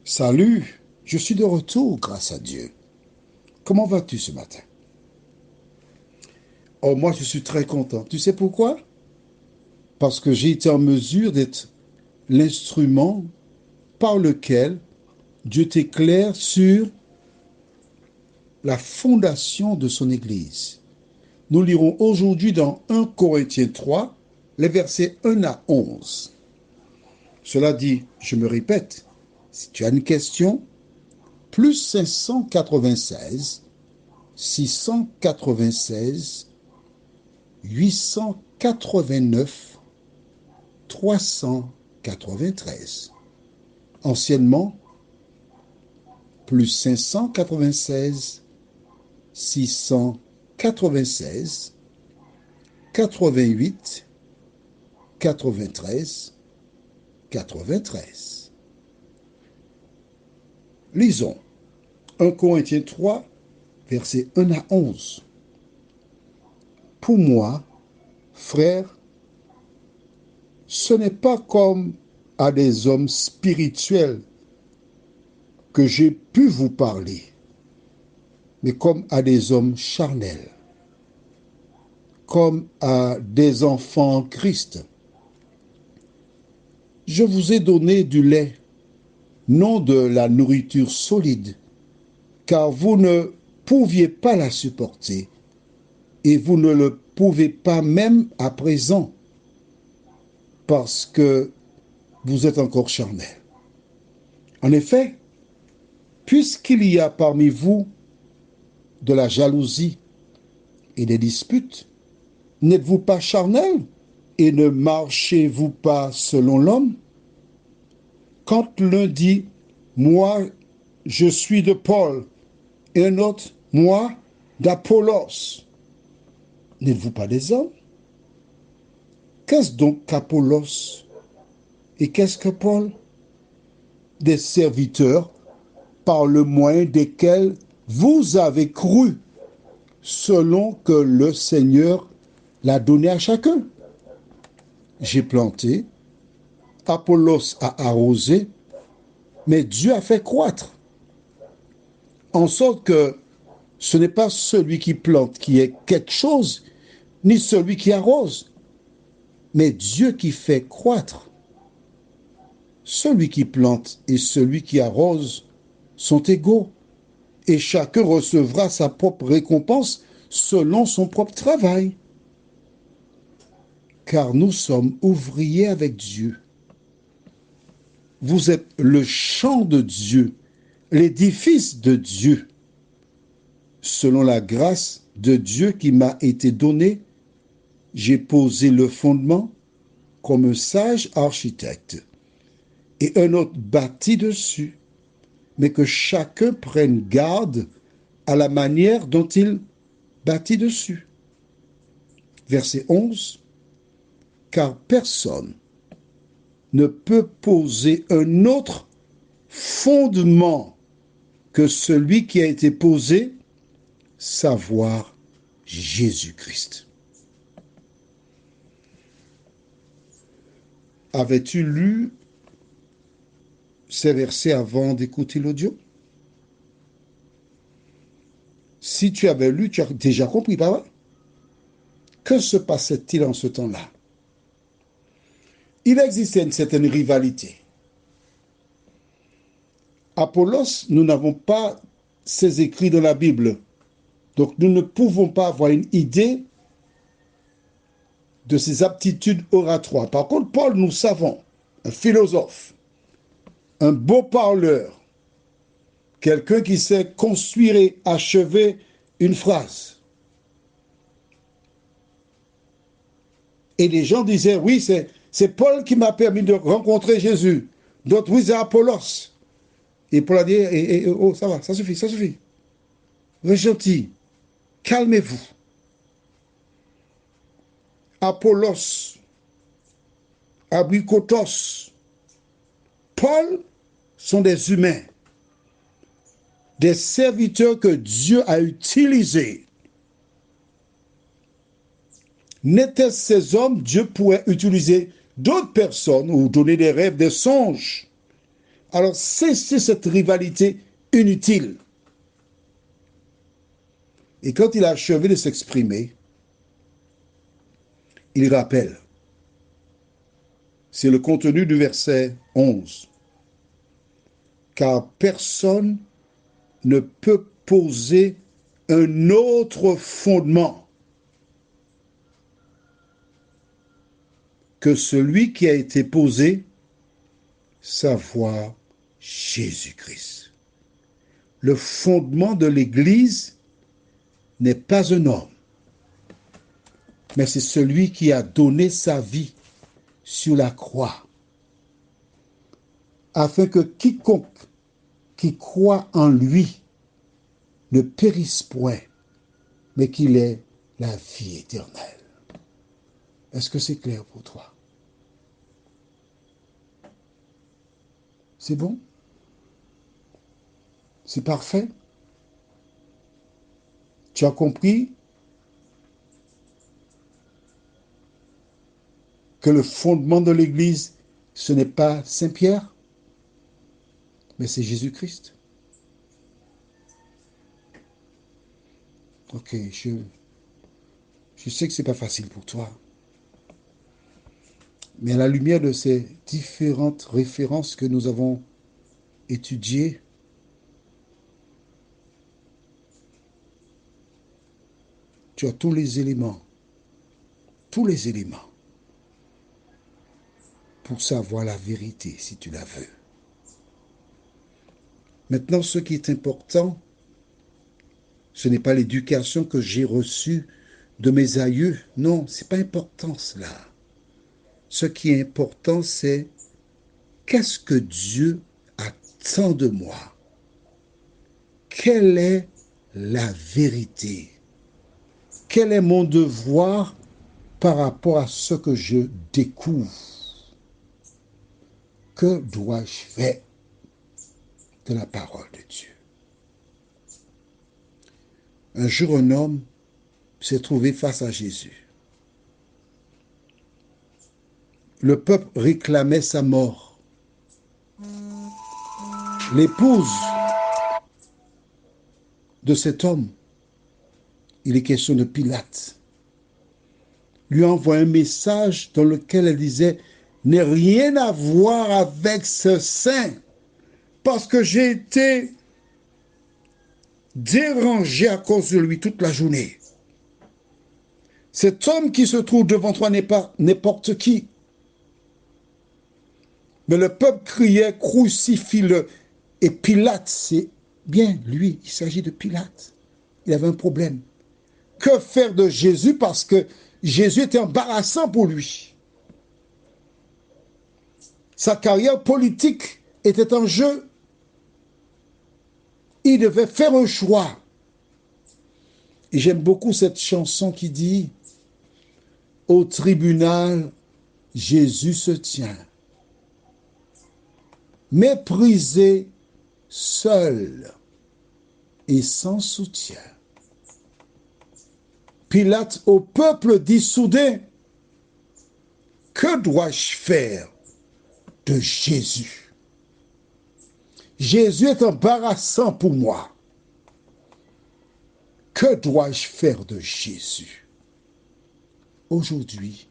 Salut, je suis de retour grâce à Dieu. Comment vas-tu ce matin? Oh, moi je suis très content. Tu sais pourquoi? Parce que j'ai été en mesure d'être l'instrument par lequel Dieu t'éclaire sur la fondation de son Église. Nous lirons aujourd'hui dans 1 Corinthiens 3, les versets 1 à 11. Cela dit, je me répète, si tu as une question, plus 596, 696, 889 393. Anciennement, plus 596 696 88 93 93. Lisons 1 Corinthiens 3, versets 1 à 11. Pour moi, frères, ce n'est pas comme à des hommes spirituels que j'ai pu vous parler, mais comme à des hommes charnels, comme à des enfants en Christ. Je vous ai donné du lait, non de la nourriture solide, car vous ne pouviez pas la supporter, et vous ne le pouvez pas même à présent, parce que vous êtes encore charnel. En effet, puisqu'il y a parmi vous de la jalousie et des disputes, n'êtes-vous pas charnel et ne marchez-vous pas selon l'homme? Quand l'un dit, moi, je suis de Paul, et un autre, moi, d'Apollos, n'êtes-vous pas des hommes? Qu'est-ce donc qu'Apollos et qu'est-ce que Paul? Des serviteurs par le moyen desquels vous avez cru, selon que le Seigneur l'a donné à chacun. J'ai planté, Apollos a arrosé, mais Dieu a fait croître, en sorte que ce n'est pas celui qui plante qui est quelque chose, ni celui qui arrose, mais Dieu qui fait croître. Celui qui plante et celui qui arrose sont égaux, et chacun recevra sa propre récompense selon son propre travail. Car nous sommes ouvriers avec Dieu. Vous êtes le champ de Dieu, l'édifice de Dieu. Selon la grâce de Dieu qui m'a été donnée, j'ai posé le fondement comme un sage architecte, et un autre bâtit dessus, mais que chacun prenne garde à la manière dont il bâtit dessus. Verset 11. Car personne ne peut poser un autre fondement que celui qui a été posé, savoir Jésus-Christ. Avais-tu lu ces versets avant d'écouter l'audio? Si tu avais lu, tu as déjà compris, pas vrai? Que se passait-il en ce temps-là? Il existait une certaine rivalité. Apollos, nous n'avons pas ses écrits dans la Bible. Donc nous ne pouvons pas avoir une idée de ses aptitudes oratoires. Par contre, Paul, nous savons, un philosophe, un beau parleur, quelqu'un qui sait construire et achever une phrase. Et les gens disaient, oui, c'est Paul qui m'a permis de rencontrer Jésus. D'autres, oui, c'est Apollos. Et Paul a dit, oh, ça va, ça suffit, ça suffit. Vous êtes gentil, calmez-vous. Apollos, Abrikotos, Paul sont des humains, des serviteurs que Dieu a utilisés. N'étaient ces hommes, Dieu pourrait utiliser d'autres personnes ou donner des rêves, des songes Alors cessez cette rivalité inutile. Et quand il a achevé de s'exprimer, il rappelle, c'est le contenu du verset 11, car personne ne peut poser un autre fondement que celui qui a été posé, savoir Jésus-Christ. Le fondement de l'Église n'est pas un homme, mais c'est celui qui a donné sa vie sur la croix, afin que quiconque qui croit en lui ne périsse point, mais qu'il ait la vie éternelle. Est-ce que c'est clair pour toi? C'est bon? C'est parfait? Tu as compris que le fondement de l'Église, ce n'est pas Saint-Pierre, mais c'est Jésus-Christ. Ok, je sais que ce n'est pas facile pour toi, mais à la lumière de ces différentes références que nous avons étudiées, tu as tous les éléments pour savoir la vérité si tu la veux. Maintenant, ce qui est important, ce n'est pas l'éducation que j'ai reçue de mes aïeux. Non, ce n'est pas important cela. Ce qui est important, c'est qu'est-ce que Dieu attend de moi? Quelle est la vérité? Quel est mon devoir par rapport à ce que je découvre? Que dois-je faire de la parole de Dieu? Un jour, un homme s'est trouvé face à Jésus. Le peuple réclamait sa mort. L'épouse de cet homme, il est question de Pilate, lui envoie un message dans lequel elle disait « N'ai rien à voir avec ce saint, parce que j'ai été dérangé à cause de lui toute la journée. Cet homme qui se trouve devant toi n'est pas n'importe qui. » Mais le peuple criait « Crucifie-le ». Et Pilate, c'est bien lui, il s'agit de Pilate. Il avait un problème. Que faire de Jésus parce que Jésus était embarrassant pour lui. Sa carrière politique était en jeu. Il devait faire un choix. Et j'aime beaucoup cette chanson qui dit « Au tribunal, Jésus se tient. Méprisé, seul et sans soutien. » Pilate au peuple dit soudain « Que dois-je faire de Jésus? Jésus est embarrassant pour moi. Que dois-je faire de Jésus? » Aujourd'hui,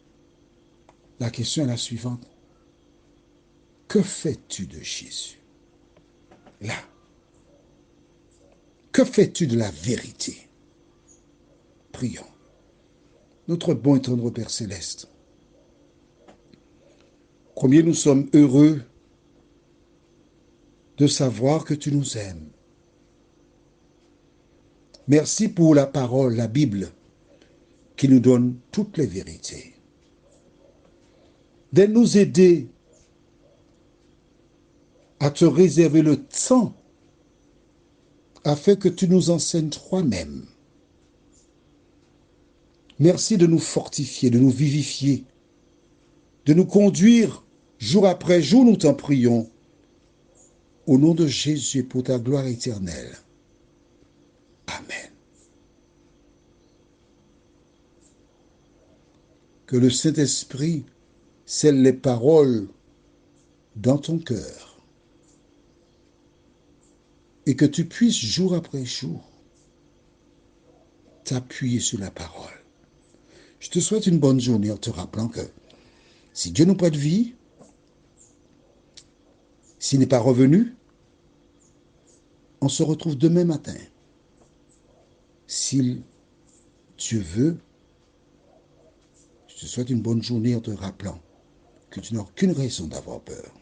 la question est la suivante. Que fais-tu de Jésus? Là. Que fais-tu de la vérité? Prions. Notre bon et tendre Père céleste, combien nous sommes heureux de savoir que tu nous aimes. Merci pour la parole, la Bible, qui nous donne toutes les vérités. De nous aider à te réserver le temps afin que tu nous enseignes toi-même. Merci de nous fortifier, de nous vivifier, de nous conduire jour après jour, nous t'en prions, au nom de Jésus pour ta gloire éternelle. Amen. Que le Saint-Esprit scelle les paroles dans ton cœur et que tu puisses jour après jour t'appuyer sur la parole. Je te souhaite une bonne journée en te rappelant que si Dieu nous prête vie, s'il n'est pas revenu, on se retrouve demain matin. Si Dieu veut, je te souhaite une bonne journée en te rappelant que tu n'as aucune raison d'avoir peur.